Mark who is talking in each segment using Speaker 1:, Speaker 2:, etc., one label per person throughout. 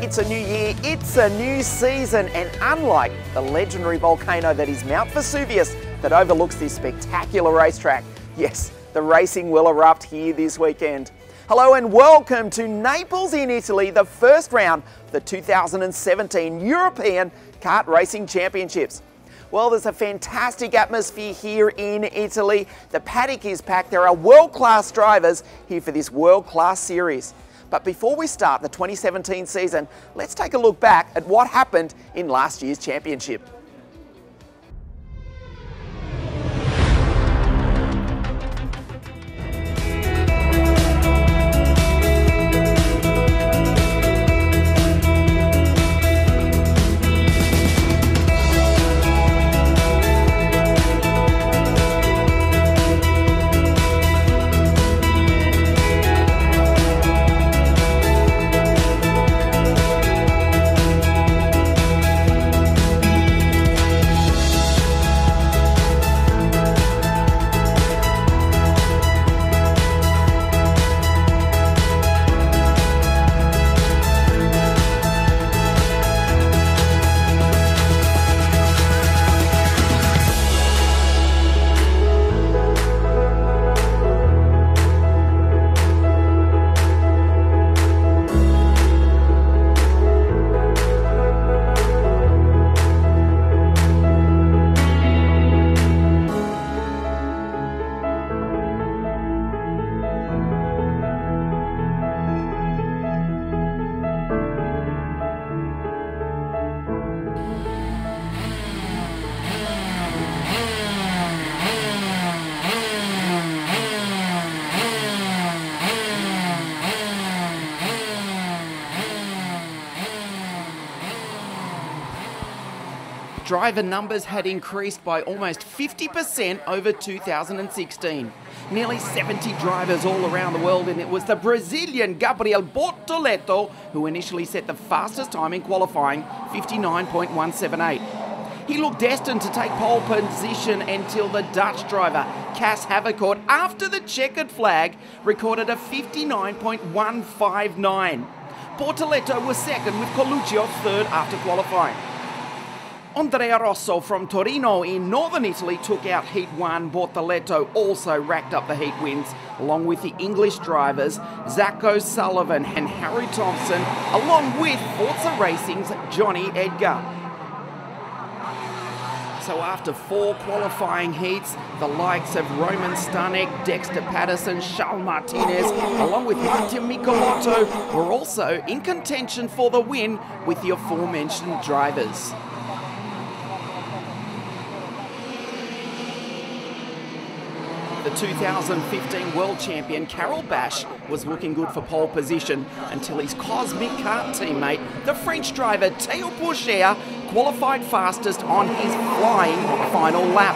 Speaker 1: It's a new year, it's a new season, and unlike the legendary volcano that is Mount Vesuvius that overlooks this spectacular racetrack, yes, the racing will erupt here this weekend. Hello and welcome to Naples in Italy, the first round of the 2017 European Kart Racing Championships. Well, there's a fantastic atmosphere here in Italy. The paddock is packed. There are world-class drivers here for this world-class series. But before we start the 2017 season, let's take a look back at what happened in last year's championship. Driver numbers had increased by almost 50% over 2016. Nearly 70 drivers all around the world, and it was the Brazilian Gabriel Bortoleto who initially set the fastest time in qualifying, 59.178. He looked destined to take pole position until the Dutch driver, Cas Havercourt, after the checkered flag, recorded a 59.159. Bortoleto was second, with Coluccio third after qualifying. Andrea Rosso from Torino in northern Italy took out Heat 1. Bortoleto also racked up the heat wins, along with the English drivers Zach O'Sullivan and Harry Thompson, along with Forza Racing's Johnny Edgar. So after 4 qualifying heats, the likes of Roman Stanek, Dexter Patterson, Charles Martinez, along with Martin Michelotto, were also in contention for the win with the aforementioned drivers. The 2015 World Champion Carol Bash was looking good for pole position until his Cosmic Kart teammate, the French driver Théo Pourchaire, qualified fastest on his flying final lap.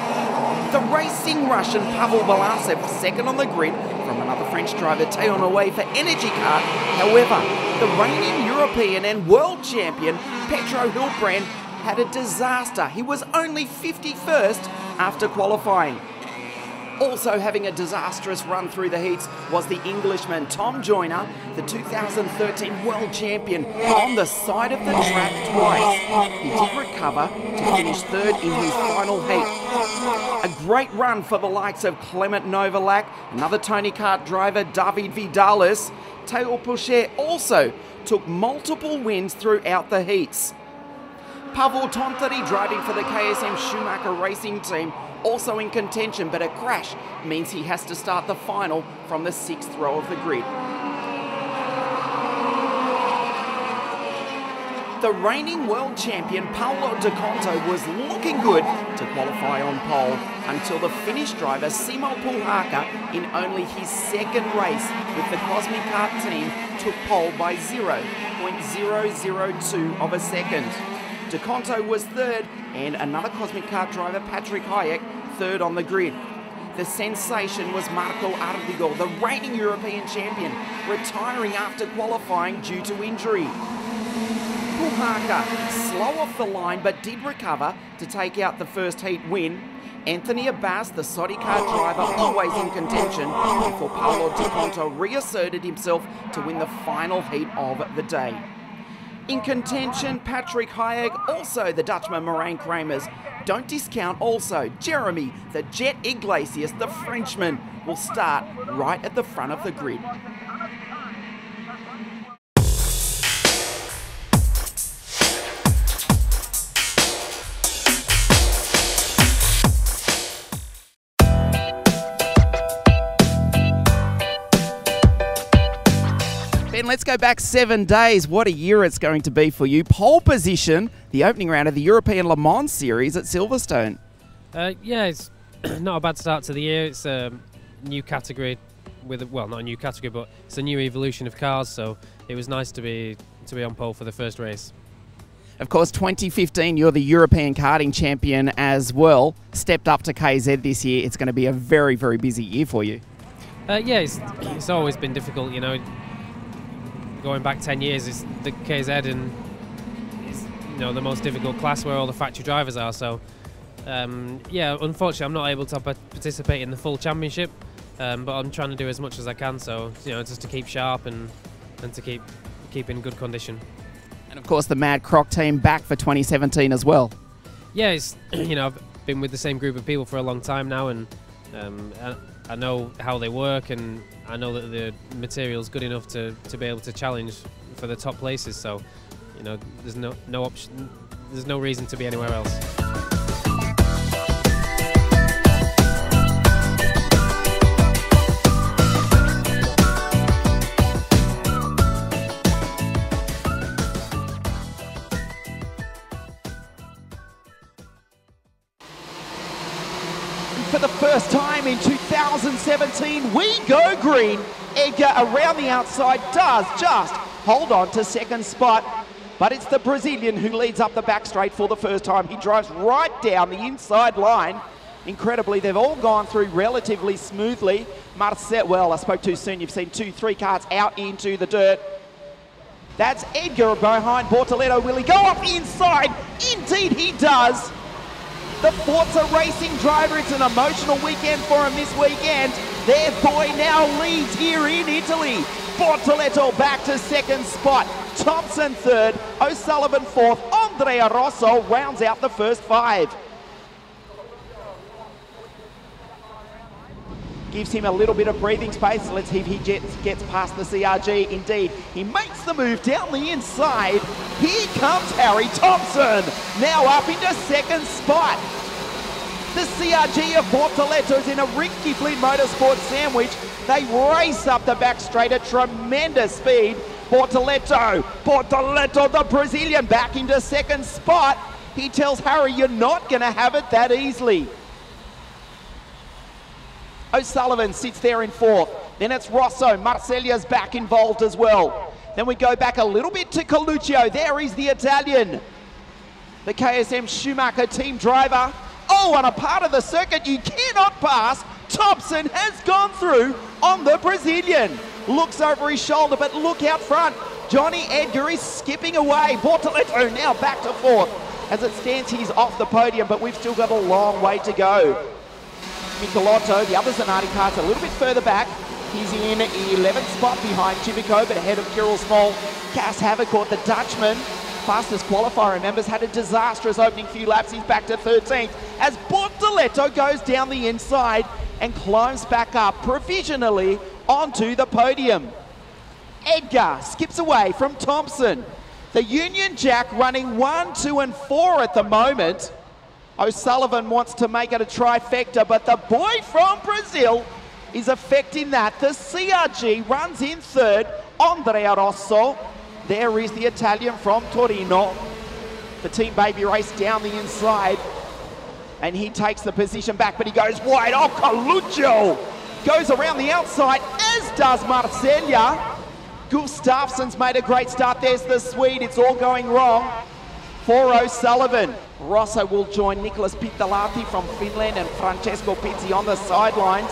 Speaker 1: The racing Russian Pavel Balansev second on the grid from another French driver Théo away for Energy Kart. However, the reigning European and World Champion Petro Hilbrand had a disaster. He was only 51st after qualifying. Also having a disastrous run through the heats was the Englishman Tom Joyner, the 2013 World Champion, on the side of the track twice. He did recover to finish third in his final heat. A great run for the likes of Clement Novalak, another Tony Kart driver David Vidalis. Théo Pourchaire also took multiple wins throughout the heats. Pavel Tontori, driving for the KSM Schumacher Racing team, also in contention, but a crash means he has to start the final from the 6th row of the grid. The reigning world champion Paolo De Conto was looking good to qualify on pole until the Finnish driver Simo Pulhaka, in only his second race with the Cosmic Kart team, took pole by 0.002 of a second. De Conto was third, and another Cosmic Kart driver, Patrick Hayek, third on the grid. The sensation was Marco Ardigo, the reigning European champion, retiring after qualifying due to injury. Pulhaka, slow off the line but did recover to take out the first heat win. Anthony Abbas, the Saudi Kart driver, always in contention, before Paolo De Conto reasserted himself to win the final heat of the day. In contention, Patrick Hayek, also the Dutchman Moraine Kramers. Don't discount also Jeremy, the Jet Iglesias, the Frenchman, will start right at the front of the grid. Ben, let's go back 7 days. What a year it's going to be for you. Pole position, the opening round of the European Le Mans Series at Silverstone.
Speaker 2: Yeah, it's not a bad start to the year. It's a new category well, not a new category, but it's a new evolution of cars. So it was nice to be on pole for the first race.
Speaker 1: Of course, 2015, you're the European karting champion as well. Stepped up to KZ this year. It's going to be a very, very busy year for you.
Speaker 2: Yeah, it's always been difficult, you know. Going back 10 years, is the KZ and is, you know, the most difficult class where all the factory drivers are. So, yeah, unfortunately, I'm not able to participate in the full championship, but I'm trying to do as much as I can. So, you know, just to keep sharp and to keep in good condition.
Speaker 1: And of course, the Mad Croc team back for 2017 as well.
Speaker 2: Yeah, it's, you know, I've been with the same group of people for a long time now, and I know how they work, and I know that the material's good enough to be able to challenge for the top places. So, you know, there's no option, there's no reason to be anywhere else.
Speaker 1: For the first time in 2017, we go green. Edgar around the outside does just hold on to second spot, but it's the Brazilian who leads up the back straight for the first time. He drives right down the inside line. Incredibly, they've all gone through relatively smoothly. Marcel, well, I spoke too soon. You've seen 2-3 cars out into the dirt. That's Edgar behind Bortoletto. Will he go off inside? Indeed he does. The Forza Racing driver, it's an emotional weekend for him this weekend. Their boy now leads here in Italy. Bortoletto back to second spot. Thompson third, O'Sullivan fourth. Andrea Rosso rounds out the first five. Gives him a little bit of breathing space. Let's see if he gets past the CRG. Indeed, he makes the move down the inside. Here comes Harry Thompson, now up into second spot. The CRG of Bortoletto is in a Ricky Fleet Motorsport sandwich. They race up the back straight at tremendous speed. Bortoletto, the Brazilian, back into second spot. He tells Harry, you're not going to have it that easily. O'Sullivan sits there in fourth. Then it's Rosso. Marcelia's back involved as well. Then we go back a little bit to Coluccio. There is the Italian. The KSM Schumacher team driver. Oh, on a part of the circuit you cannot pass. Thompson has gone through on the Brazilian. Looks over his shoulder, but look out front. Johnny Edgar is skipping away. Bortoletto now back to fourth. As it stands, he's off the podium, but we've still got a long way to go. Michelotto, the other Zanardi cars a little bit further back. He's in 11th spot behind Chivico, but ahead of Kirill Small. Cass Havercourt, the Dutchman, fastest qualifier, remembers, had a disastrous opening few laps. He's back to 13th as Bortoletto goes down the inside and climbs back up provisionally onto the podium. Edgar skips away from Thompson. The Union Jack running 1, 2 and 4 at the moment. O'Sullivan wants to make it a trifecta, but the boy from Brazil is affecting that. The CRG runs in third, Andrea Rosso. There is the Italian from Torino. The Team Baby race down the inside, and he takes the position back, but he goes wide. Oh, Coluccio goes around the outside, as does Marcella. Gustafsson's made a great start. There's the Swede. It's all going wrong for O'Sullivan. Rosso will join Nicholas Pitalati from Finland and Francesco Pizzi on the sidelines,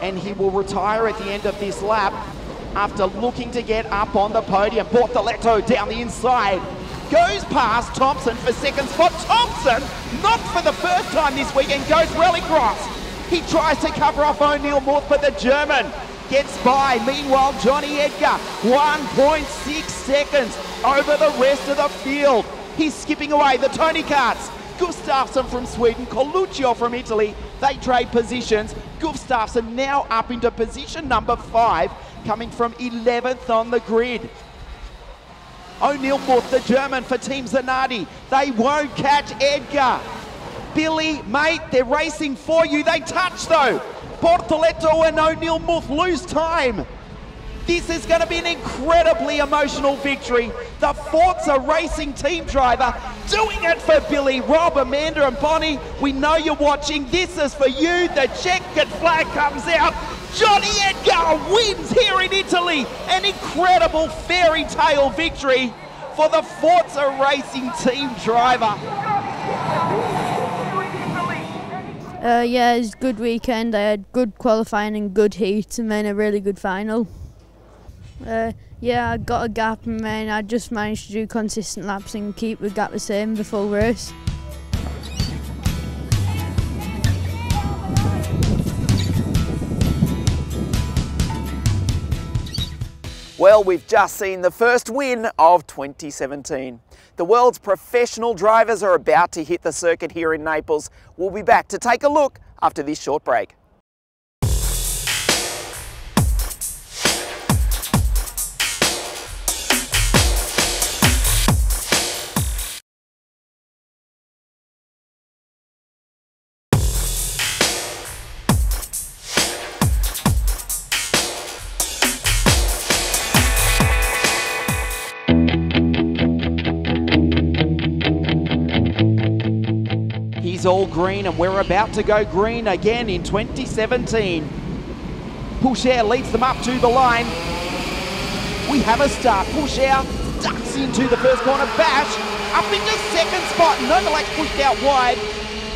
Speaker 1: and he will retire at the end of this lap after looking to get up on the podium. Bortoletto down the inside, goes past Thompson for second spot. Thompson, not for the first time this weekend, goes rallycross. He tries to cover off O'Neill Muth, but the German gets by. Meanwhile, Johnny Edgar, 1.6 seconds over the rest of the field. He's skipping away. The Tony Karts. Gustafsson from Sweden, Coluccio from Italy. They trade positions. Gustafsson now up into position number 5, coming from 11th on the grid. O'Neill Muth, the German for Team Zanardi. They won't catch Edgar. Billy, mate, they're racing for you. They touch though. Portoletto and O'Neill Muth lose time. This is going to be an incredibly emotional victory. The Forza Racing team driver doing it for Billy, Rob, Amanda and Bonnie. We know you're watching. This is for you. The checkered flag comes out. Johnny Edgar wins here in Italy. An incredible fairy tale victory for the Forza Racing team driver.
Speaker 3: Yeah, it was a good weekend. I had good qualifying and good heats and then a really good final. Yeah, I got a gap and then I just managed to do consistent laps and keep the gap the same the full race.
Speaker 1: Well, we've just seen the first win of 2017. The world's professional drivers are about to hit the circuit here in Naples. We'll be back to take a look after this short break. All green, and we're about to go green again in 2017. Poucher leads them up to the line. We have a start. Poucher ducks into the first corner. Bash up into second spot. Novalak's pushed out wide.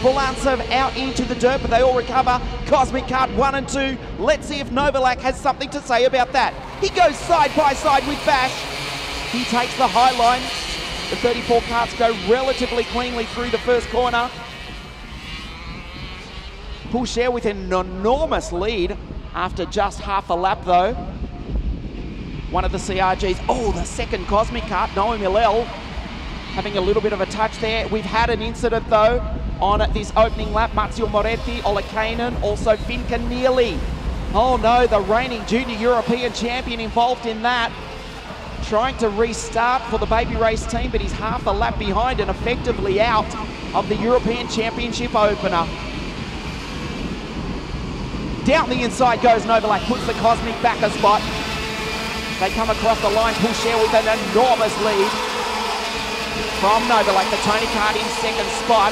Speaker 1: Bolantsev out into the dirt, but they all recover. Cosmic Kart 1 and 2. Let's see if Novalak has something to say about that. He goes side by side with Bash. He takes the high line. The 34 karts go relatively cleanly through the first corner. Poucher with an enormous lead after just half a lap though. One of the CRGs, oh, the second Cosmic Kart, Noam Hillel, having a little bit of a touch there. We've had an incident though on this opening lap. Marzio Moretti, Olekainen, also Finca Neely. Oh no, the reigning junior European champion involved in that. Trying to restart for the baby race team, but he's half a lap behind and effectively out of the European Championship opener. Down the inside goes Novalak, puts the Cosmic back a spot. They come across the line, Poucher with an enormous lead from Novalak. The Tony Kart in second spot.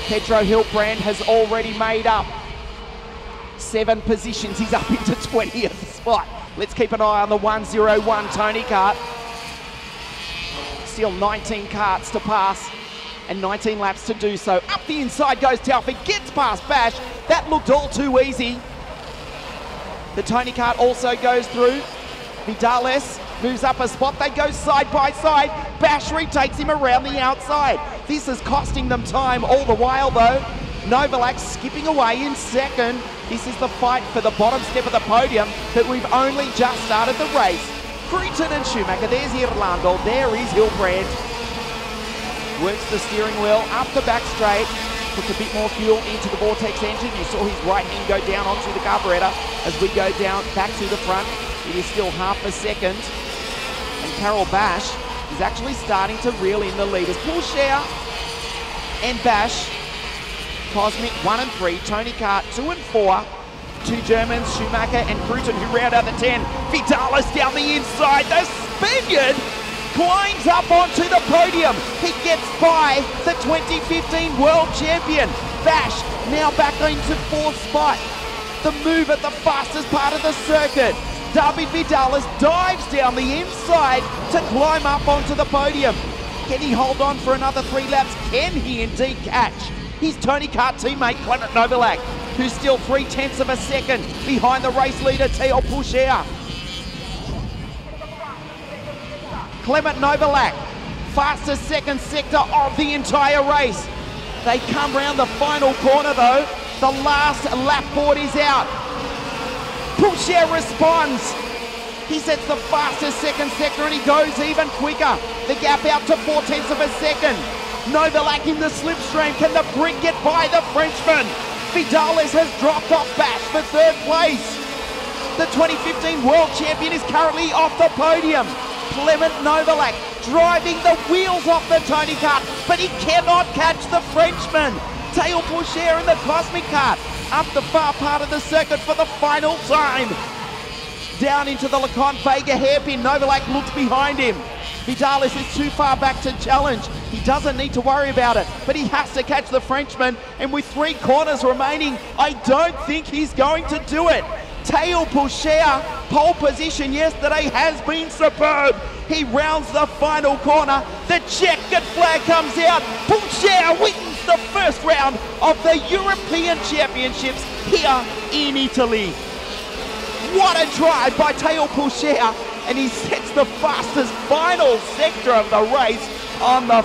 Speaker 1: Pedro Hilbrand has already made up 7 positions. He's up into 20th spot. Let's keep an eye on the 101 Tony Kart. Still 19 karts to pass and 19 laps to do so. Up the inside goes Taufik, gets past Bash. That looked all too easy. The Tony Kart also goes through. Vidales moves up a spot. They go side by side. Bash retakes him around the outside. This is costing them time all the while though. Novalak skipping away in second. This is the fight for the bottom step of the podium, but we've only just started the race. Cruton and Schumacher, there's Irlando, there is Hilbrand. Works the steering wheel up the back straight, puts a bit more fuel into the Vortex engine. You saw his right hand go down onto the carburetor as we go down back to the front. It is still half a second. And Carol Bash is actually starting to reel in the leaders. Poucher and Bash, Cosmic 1 and 3, Tony Kart 2 and 4. 2 Germans, Schumacher and Cruton, who round out the 10. Vidales down the inside. The Spaniard climbs up onto the podium. He gets by the 2015 world champion. Bash now back into 4th spot. The move at the fastest part of the circuit. David Vidales dives down the inside to climb up onto the podium. Can he hold on for another 3 laps? Can he indeed catch his Tony Kart teammate Clement Novalak, who's still 0.3 of a second behind the race leader Theo Poucher. Clement Novalak, fastest second sector of the entire race. They come round the final corner though. The last lap board is out. Pouchet responds. He sets the fastest second sector and he goes even quicker. The gap out to 0.4 of a second. Novalak in the slipstream. Can the Brit get by the Frenchman? Vidales has dropped off Bash for third place. The 2015 world champion is currently off the podium. Clement Novalak driving the wheels off the Tony kart, but he cannot catch the Frenchman. Théo Pourchaire in the Cosmic kart up the far part of the circuit for the final time. Down into the Lecon Vega hairpin, Novalak looks behind him. Vidales is too far back to challenge. He doesn't need to worry about it, but he has to catch the Frenchman, and with 3 corners remaining, I don't think he's going to do it. Théo Pourchaire, pole position yesterday, has been superb. He rounds the final corner. The checkered flag comes out. Pourchaire wins the first round of the European Championships here in Italy. What a drive by Théo Pourchaire, and he sets the fastest final sector of the race on the